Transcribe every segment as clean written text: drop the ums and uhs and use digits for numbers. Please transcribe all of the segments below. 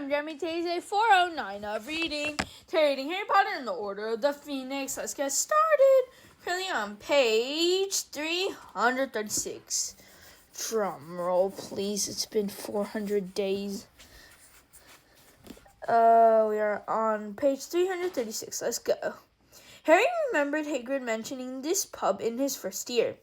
I'm Jeremy. Today's day 409 of reading Harry Potter and the Order of the Phoenix. Let's get started. Currently on page 336. Drum roll, please. It's been 400 days. We are on page 336. Let's go. Harry remembered Hagrid mentioning this pub in his first year.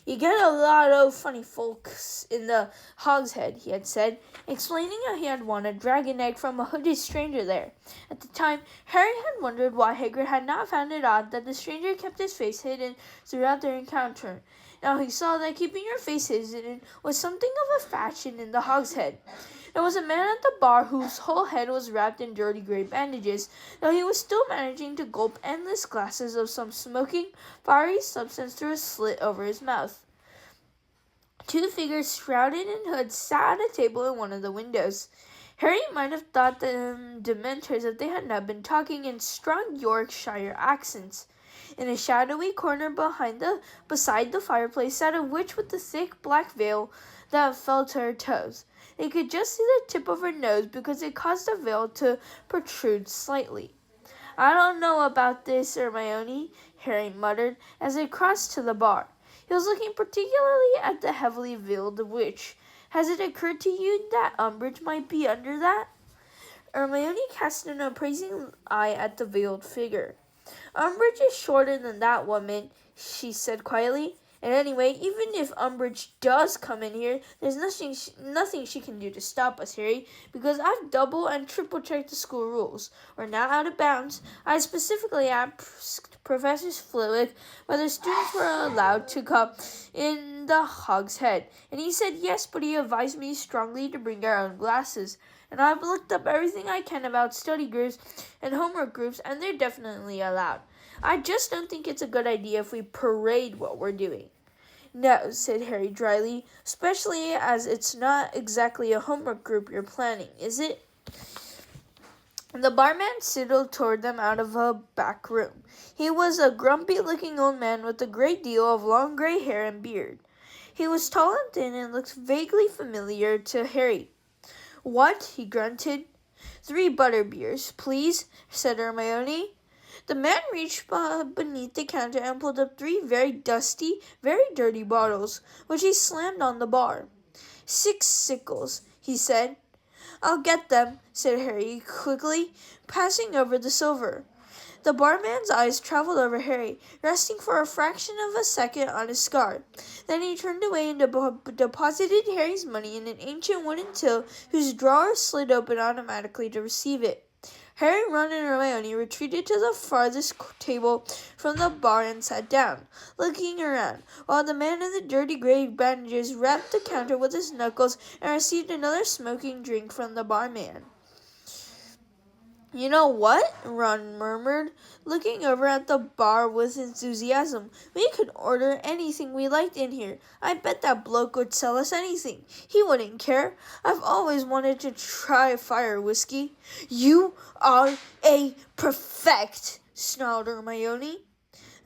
You get a lot of funny folks in the Hogshead, he had said, explaining how he had won a dragon egg from a hooded stranger there. At the time, Harry had wondered why Hagrid had not found it odd that the stranger kept his face hidden throughout their encounter. Now he saw that keeping your face hidden was something of a fashion in the Hogshead. There was a man at the bar whose whole head was wrapped in dirty gray bandages, though he was still managing to gulp endless glasses of some smoking, fiery substance through a slit over his mouth. Two figures shrouded in hoods sat at a table in one of the windows. Harry might have thought them Dementors if they had not been talking in strong Yorkshire accents. In a shadowy corner beside the fireplace sat a witch with a thick black veil that fell to her toes. They could just see the tip of her nose because it caused the veil to protrude slightly. "I don't know about this, Hermione," Harry muttered as they crossed to the bar. He was looking particularly at the heavily veiled witch. "Has it occurred to you that Umbridge might be under that?" Hermione cast an appraising eye at the veiled figure. "Umbridge is shorter than that woman," she said quietly. "And anyway, even if Umbridge does come in here, there's nothing she can do to stop us, Harry, because I've double and triple checked the school rules. We're not out of bounds. I specifically asked Professor Flitwick whether students were allowed to come in the Hogshead, and he said yes, but he advised me strongly to bring our own glasses. And I've looked up everything I can about study groups and homework groups, and they're definitely allowed. I just don't think it's a good idea if we parade what we're doing." "No," said Harry dryly, "especially as it's not exactly a homework group you're planning, is it?" The barman sidled toward them out of a back room. He was a grumpy-looking old man with a great deal of long gray hair and beard. He was tall and thin and looked vaguely familiar to Harry. "What?" he grunted. "3 butterbeers, please," said Hermione. The man reached beneath the counter and pulled up 3 very dusty, very dirty bottles, which he slammed on the bar. 6 sickles, he said. "I'll get them," said Harry quickly, passing over the silver. The barman's eyes traveled over Harry, resting for a fraction of a second on his scar. Then he turned away and deposited Harry's money in an ancient wooden till whose drawer slid open automatically to receive it. Harry, Ron, and Hermione retreated to the farthest table from the bar and sat down, looking around, while the man in the dirty gray bandages rapped the counter with his knuckles and received another smoking drink from the barman. "You know what?" Ron murmured, looking over at the bar with enthusiasm. "We could order anything we liked in here. I bet that bloke would sell us anything. He wouldn't care. I've always wanted to try fire whiskey." "You are a prefect," snarled Hermione.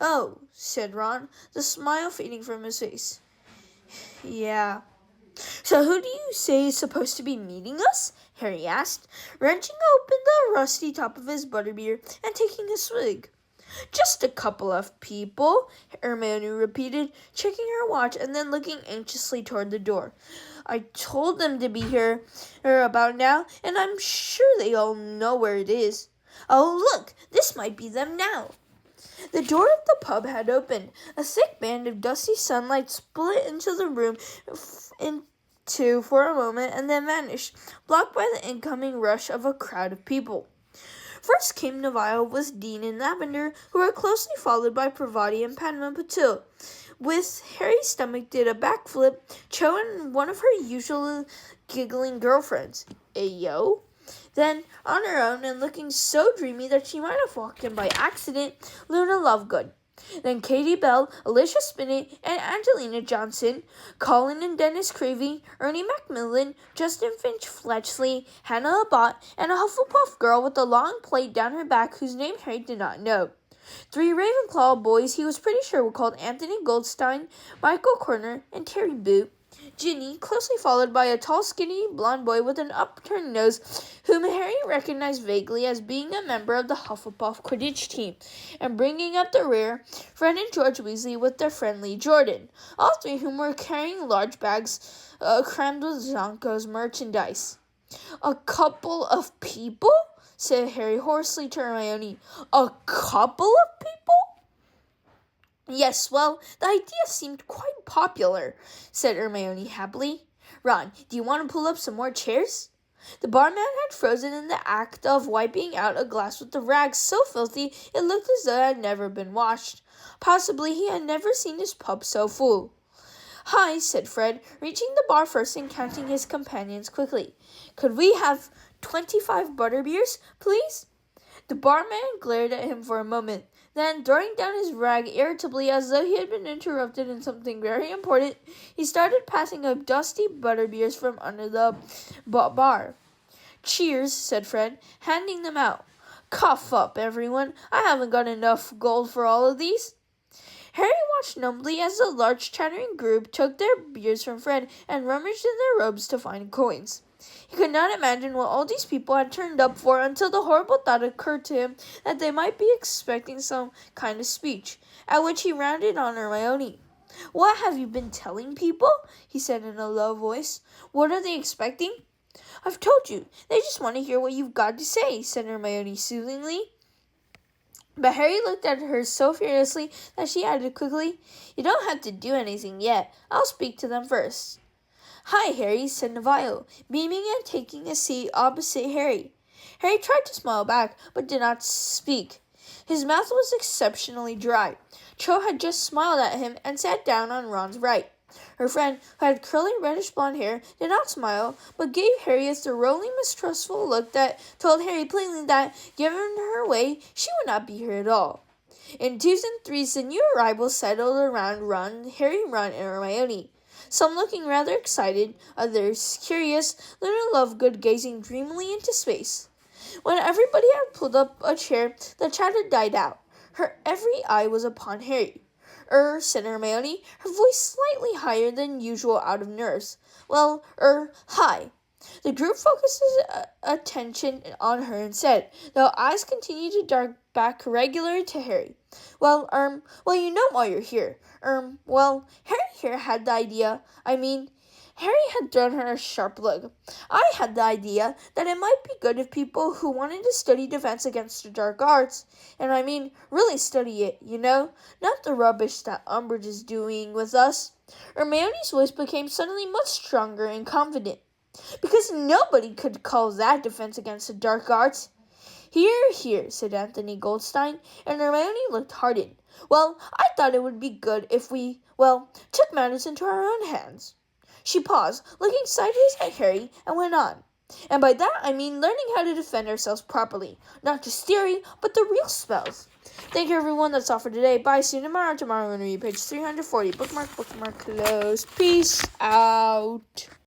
"Oh," said Ron, the smile fading from his face. "Yeah. So who do you say is supposed to be meeting us?" Harry asked, wrenching open the rusty top of his butterbeer and taking a swig. "Just a couple of people," Hermione repeated, checking her watch and then looking anxiously toward the door. "I told them to be here about now, and I'm sure they all know where it is. Oh, look, this might be them now." The door of the pub had opened. A thick band of dusty sunlight split into the room for a moment and then vanished, blocked by the incoming rush of a crowd of people. First came Neville with Dean and Lavender, who were closely followed by Parvati and Padma Patil. With Harry's stomach did a backflip, Cho and one of her usual giggling girlfriends. Ayo. Then, on her own and looking so dreamy that she might have walked in by accident, Luna Lovegood. Then Katie Bell, Alicia Spinnet, and Angelina Johnson, Colin and Dennis Creevy, Ernie Macmillan, Justin Finch Fletchley, Hannah Abbott, and a Hufflepuff girl with a long plait down her back whose name Harry did not know. 3 Ravenclaw boys he was pretty sure were called Anthony Goldstein, Michael Corner, and Terry Boot. Ginny, closely followed by a tall, skinny, blond boy with an upturned nose, whom Harry recognized vaguely as being a member of the Hufflepuff Quidditch team, and bringing up the rear, Fred and George Weasley with their friendly Jordan, all three whom were carrying large bags crammed with Zonko's merchandise. "A couple of people?" said Harry hoarsely to Hermione. "A couple of people?" "Yes, well, the idea seemed quite popular," said Hermione happily. "Ron, do you want to pull up some more chairs?" The barman had frozen in the act of wiping out a glass with the rags so filthy it looked as though it had never been washed. Possibly he had never seen his pub so full. "Hi," said Fred, reaching the bar first and counting his companions quickly. "Could we have 25 butterbeers, please?" The barman glared at him for a moment. Then, throwing down his rag irritably as though he had been interrupted in something very important, he started passing up dusty butterbeers from under the bar. "Cheers," said Fred, handing them out. "Cough up, everyone. I haven't got enough gold for all of these." Harry watched numbly as the large chattering group took their beers from Fred and rummaged in their robes to find coins. He could not imagine what all these people had turned up for until the horrible thought occurred to him that they might be expecting some kind of speech, at which he rounded on Hermione. "What have you been telling people?" he said in a low voice. "What are they expecting?" "I've told you. They just want to hear what you've got to say," said Hermione soothingly. But Harry looked at her so furiously that she added quickly, "You don't have to do anything yet. I'll speak to them first." "Hi, Harry," said Neville, beaming and taking a seat opposite Harry. Harry tried to smile back, but did not speak. His mouth was exceptionally dry. Cho had just smiled at him and sat down on Ron's right. Her friend, who had curly reddish-blonde hair, did not smile, but gave Harry a thoroughly mistrustful look that told Harry plainly that, given her way, she would not be here at all. In twos and threes, the new arrivals settled around Harry, Ron, and Hermione. Some looking rather excited, others curious, Luna Lovegood gazing dreamily into space. When everybody had pulled up a chair, the chatter died out. Her every eye was upon Harry. Said Hermione, her voice slightly higher than usual out of nerves. "Well, hi." The group focused its attention on her instead, though eyes continued to dart back regularly to Harry. Well, you know why you're here. Well, Harry here had the idea. Harry had thrown her a sharp look. "I had the idea that it might be good if people who wanted to study defense against the dark arts, and really study it, not the rubbish that Umbridge is doing with us." Hermione's voice became suddenly much stronger and confident. "Because nobody could call that defense against the dark arts." "Hear, hear," said Anthony Goldstein, and Hermione looked hardened. "Well, I thought it would be good if we, took matters into our own hands." She paused, looking sideways at Harry, and went on. "And by that I mean learning how to defend ourselves properly. Not just theory, but the real spells." Thank you, everyone. That's all for today. Bye. See you tomorrow. Tomorrow we're going to read page 340. Bookmark, close. Peace out.